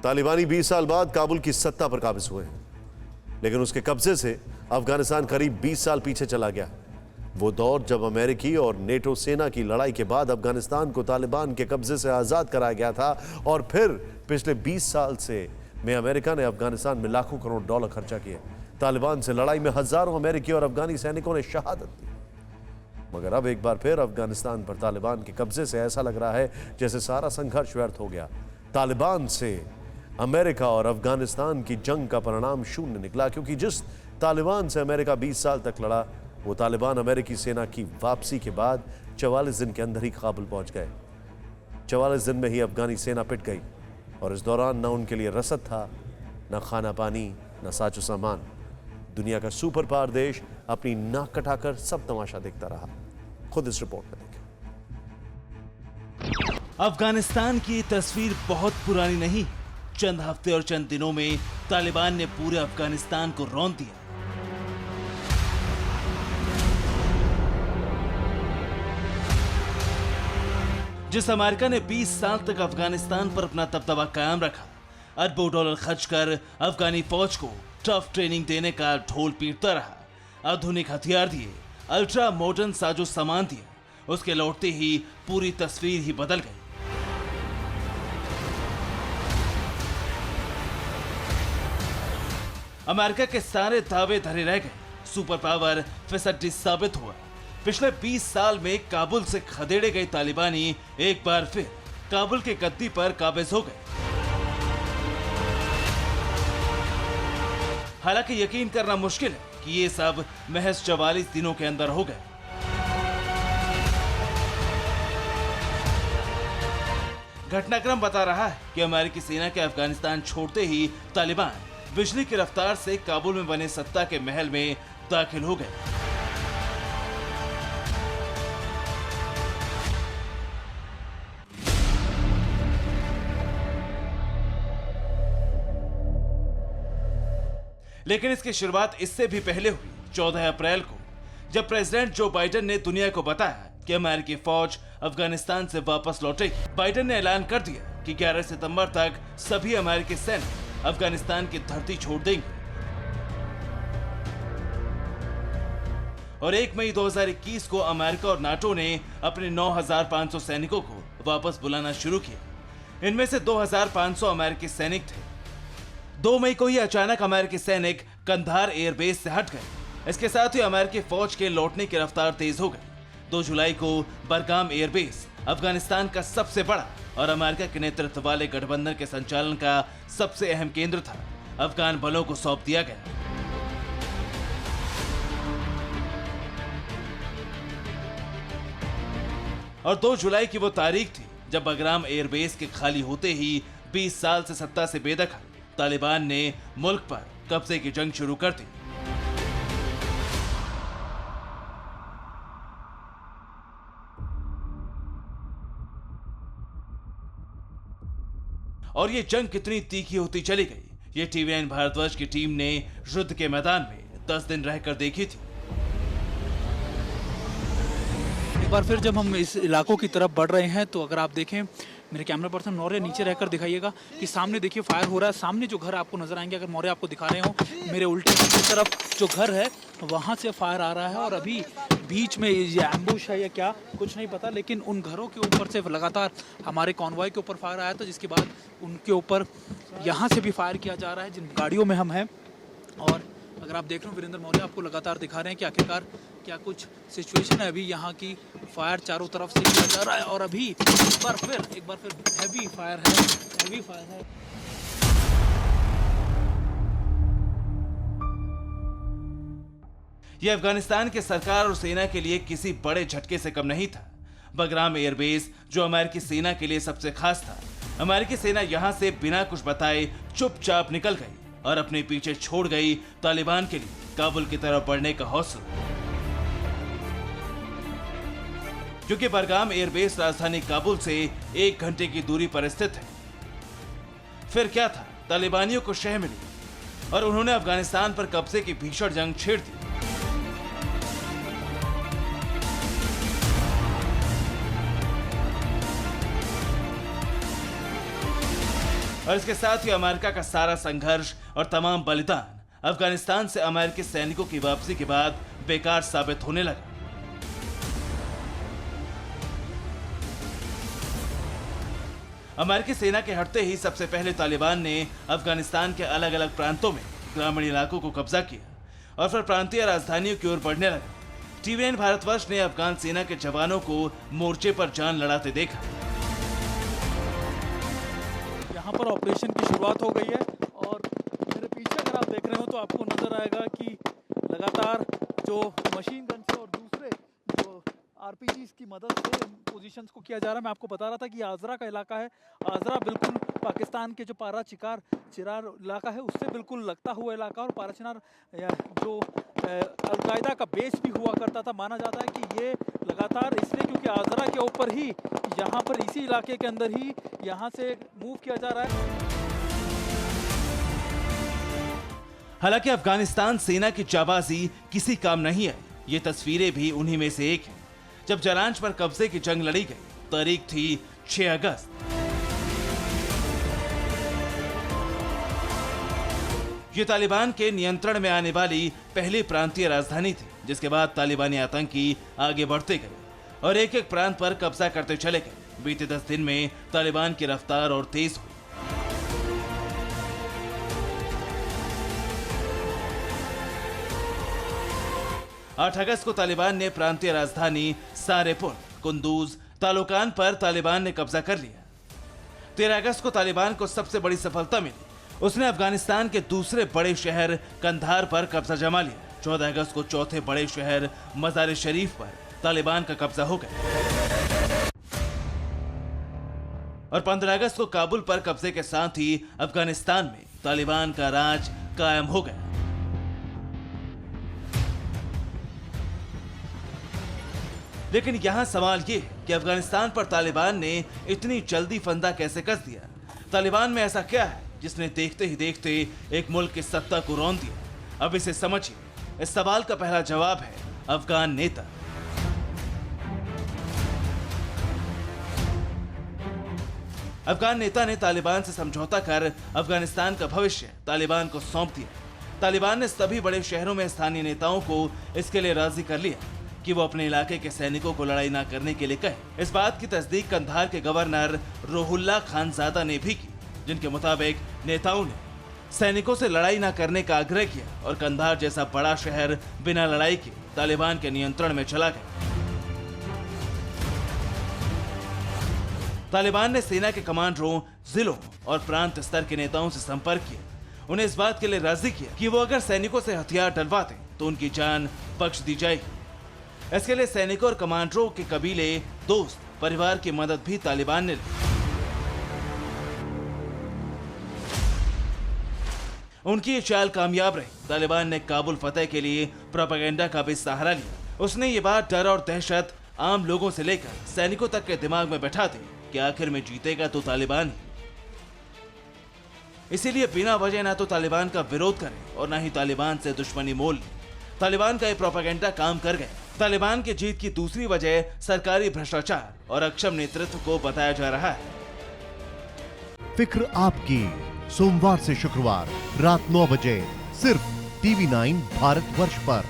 तालिबानी 20 साल बाद काबुल की सत्ता पर काबिज हुए हैं, लेकिन उसके कब्जे से अफगानिस्तान करीब 20 साल पीछे चला गया। वो दौर जब अमेरिकी और नेटो सेना की लड़ाई के बाद अफगानिस्तान को तालिबान के कब्जे से आजाद कराया गया था, और फिर पिछले 20 साल में अमेरिका ने अफगानिस्तान में लाखों करोड़ डॉलर खर्चा किए। तालिबान से लड़ाई में हजारों अमेरिकी और अफगानी सैनिकों ने शहादत दी। मगर अब एक बार फिर अफगानिस्तान पर तालिबान के कब्जे से ऐसा लग रहा है जैसे सारा संघर्ष व्यर्थ हो गया। तालिबान से अमेरिका और अफगानिस्तान की जंग का परिणाम शून्य निकला, क्योंकि जिस तालिबान से अमेरिका 20 साल तक लड़ा, वो तालिबान अमेरिकी सेना की वापसी के बाद 44 दिन के अंदर ही काबुल पहुंच गए। 44 दिन में ही अफगानी सेना पिट गई, और इस दौरान न उनके लिए रसद था, न खाना पानी, न साजो सामान। दुनिया का सुपर पावर देश अपनी नाक कटाकर सब तमाशा देखता रहा। खुद इस रिपोर्ट में देखें। अफगानिस्तान की तस्वीर बहुत पुरानी नहीं। चंद हफ्ते और चंद दिनों में तालिबान ने पूरे अफगानिस्तान को रौंद दिया। जिस अमेरिका ने 20 साल तक अफगानिस्तान पर अपना दबदबा कायम रखा, अरबों डॉलर खर्च कर अफगानी फौज को टफ ट्रेनिंग देने का ढोल पीटता रहा, आधुनिक हथियार दिए, अल्ट्रा मॉडर्न साजो सामान दिया, उसके लौटते ही पूरी तस्वीर ही बदल गई। अमेरिका के सारे दावे धरे रह गए। सुपर पावर फिसड्डी साबित हुआ। पिछले 20 साल में काबुल से खदेड़े गए तालिबानी एक बार फिर काबुल के गद्दी पर काबिज हो गए। हालांकि यकीन करना मुश्किल है कि ये सब महज 44 दिनों के अंदर हो गए। घटनाक्रम बता रहा है कि अमेरिकी सेना के अफगानिस्तान छोड़ते ही तालिबान बिजली की रफ्तार से काबुल में बने सत्ता के महल में दाखिल हो गए। लेकिन इसकी शुरुआत इससे भी पहले हुई। 14 अप्रैल को जब प्रेसिडेंट जो बाइडेन ने दुनिया को बताया कि अमेरिकी फौज अफगानिस्तान से वापस लौटेगी, बाइडेन ने ऐलान कर दिया कि 11 सितंबर तक सभी अमेरिकी सैनिक अफगानिस्तान की धरती छोड़ देंगे, और 1 मई 2021 को अमेरिका और नाटो ने अपने 9,500 सैनिकों को वापस बुलाना शुरू किया। इनमें से 2,500 अमेरिकी सैनिक थे। 2 मई को ही अचानक अमेरिकी सैनिक कंधार एयरबेस से हट गए। इसके साथ ही अमेरिकी फौज के लौटने की रफ्तार तेज हो गई। 2 जुलाई को बरगाम एयरबेस अफगानिस्तान का सबसे बड़ा और अमेरिका के नेतृत्व वाले गठबंधन के संचालन का सबसे अहम केंद्र था, अफगान बलों को सौंप दिया गया। और 2 जुलाई की वो तारीख थी जब बगराम एयरबेस के खाली होते ही 20 साल से सत्ता से बेदखल तालिबान ने मुल्क पर कब्जे की जंग शुरू कर दी। और ये जंग कितनी तीखी होती चली गई, ये टीवी9 भारतवर्ष की टीम ने युद्ध के मैदान में 10 दिन रहकर देखी थी। एक बार फिर जब हम इस इलाकों की तरफ बढ़ रहे हैं तो अगर आप देखें, मेरे कैमरा पर्सन मौर्य नीचे रहकर दिखाइएगा कि सामने देखिए फायर हो रहा है। सामने जो घर आपको नजर आएंगे, अगर मौर्य आपको दिखा रहे हो, मेरे उल्टे की तरफ जो घर है वहाँ से फायर आ रहा है, और अभी बीच में ये एम्बुश है या क्या कुछ नहीं पता, लेकिन उन घरों के ऊपर से लगातार हमारे कॉन्वॉय के ऊपर फायर आया था, जिसके बाद उनके ऊपर यहाँ से भी फायर किया जा रहा है जिन गाड़ियों में हम हैं। और अगर आप देख रहे हो, वीरेंद्र मौर्य आपको लगातार दिखा रहे हैं कि आखिरकार क्या कुछ सिचुएशन है। अभी यहाँ की फायर चारों तरफ से किया जा रहा है, और अभी एक बार फिर हैवी फायर है। यह अफगानिस्तान के सरकार और सेना के लिए किसी बड़े झटके से कम नहीं था। बगराम एयरबेस जो अमेरिकी सेना के लिए सबसे खास था, अमेरिकी सेना यहां से बिना कुछ बताए चुपचाप निकल गई और अपने पीछे छोड़ गई तालिबान के लिए काबुल की तरफ बढ़ने का हौसला। क्योंकि बरगाम एयरबेस राजधानी काबुल से 1 घंटे की दूरी पर स्थित है। फिर क्या था, तालिबानियों को शह मिली और उन्होंने अफगानिस्तान पर कब्जे की भीषण जंग छेड़ दी। और इसके साथ ही अमेरिका का सारा संघर्ष और तमाम बलिदान अफगानिस्तान से अमेरिकी सैनिकों की वापसी के बाद बेकार साबित होने लगा। अमेरिकी सेना के हटते ही सबसे पहले तालिबान ने अफगानिस्तान के अलग अलग प्रांतों में ग्रामीण इलाकों को कब्जा किया और फिर प्रांतीय राजधानियों की ओर बढ़ने लगा। टीवीएन भारतवर्ष ने अफगान सेना के जवानों को मोर्चे पर जान लड़ाते देखा। यहाँ पर ऑपरेशन की शुरुआत हो गई है और मेरे पीछे अगर आप देख रहे हो तो आपको नजर आएगा कि लगातार जो मशीन गन से और दूसरे जो आरपीजीज की मदद से पोजीशंस को किया जा रहा है। मैं आपको बता रहा था कि आजरा का इलाका है। आजरा बिल्कुल पाकिस्तान के जो पारा चिरार इलाका है उससे बिल्कुल लगता हुआ इलाका, और पारा चिनार जो अलकायदा का बेस भी हुआ करता था। माना जाता है कि ये लगातार इसलिए क्योंकि आजरा के ऊपर ही, यहाँ पर इसी इलाके के अंदर ही यहाँ से मूव किया जा रहा है। हालांकि अफगानिस्तान सेना की जाबाजी किसी काम नहीं आई। ये तस्वीरें भी उन्हीं में से एक है जब जलांज पर कब्जे की जंग लड़ी गई। तारीख थी 6 अगस्त। ये तालिबान के नियंत्रण में आने वाली पहली प्रांतीय राजधानी थी, जिसके बाद तालिबानी आतंकी आगे बढ़ते गए और एक एक प्रांत पर कब्जा करते चले गए। बीते 10 दिन में तालिबान की रफ्तार और तेज हुई। 8 अगस्त को तालिबान ने प्रांतीय राजधानी सारेपुर, कुंदूज, तालोकान पर तालिबान ने कब्जा कर लिया। 13 अगस्त को तालिबान को सबसे बड़ी सफलता मिली। उसने अफगानिस्तान के दूसरे बड़े शहर कंधार पर कब्जा जमा लिया। 14 अगस्त को चौथे बड़े शहर मजार शरीफ पर तालिबान का कब्जा हो गया और 15 अगस्त को काबुल पर कब्जे के साथ ही अफगानिस्तान में तालिबान का राज कायम हो गया। लेकिन यहां सवाल ये है कि अफगानिस्तान पर तालिबान ने इतनी जल्दी फंदा कैसे कस दिया? तालिबान में ऐसा क्या है जिसने देखते ही देखते एक मुल्क की सत्ता को रौंद दिया? अब इसे समझिए। इस सवाल का पहला जवाब है अफगान नेता। अफगान नेता ने तालिबान से समझौता कर अफगानिस्तान का भविष्य तालिबान को सौंप दिया। तालिबान ने सभी बड़े शहरों में स्थानीय नेताओं को इसके लिए राजी कर लिया कि वो अपने इलाके के सैनिकों को लड़ाई ना करने के लिए कहे। इस बात की तस्दीक कंधार के गवर्नर रोहुल्ला खानजादा ने भी की, जिनके मुताबिक नेताओं ने सैनिकों से लड़ाई ना करने का आग्रह किया और कंधार जैसा बड़ा शहर बिना लड़ाई के तालिबान के नियंत्रण में चला गया। तालिबान ने सेना के कमांडरों, जिलों और प्रांत स्तर के नेताओं से संपर्क किया। उन्हें इस बात के लिए राजी किया कि वो अगर सैनिकों से हथियार डलवाते तो उनकी जान बख्श दी जाएगी। इसके लिए सैनिकों और कमांडरों के कबीले, दोस्त, परिवार की मदद भी तालिबान ने ली। उनकी ये चाल कामयाब रही। तालिबान ने काबुल फतेह के लिए प्रोपेगेंडा का भी सहारा लिया। उसने ये बात डर और दहशत आम लोगों से लेकर सैनिकों तक के दिमाग में बैठा दी कि आखिर में जीतेगा तो तालिबान ही। इसीलिए बिना वजह ना तो तालिबान का विरोध करें और ना ही तालिबान से दुश्मनी मोल लें। तालिबान का ये प्रोपेगेंडा काम कर गया। तालिबान की जीत की दूसरी वजह सरकारी भ्रष्टाचार और अक्षम नेतृत्व को बताया जा रहा है। फिक्र आपकी, सोमवार से शुक्रवार रात 9 बजे सिर्फ TV9 भारतवर्ष पर।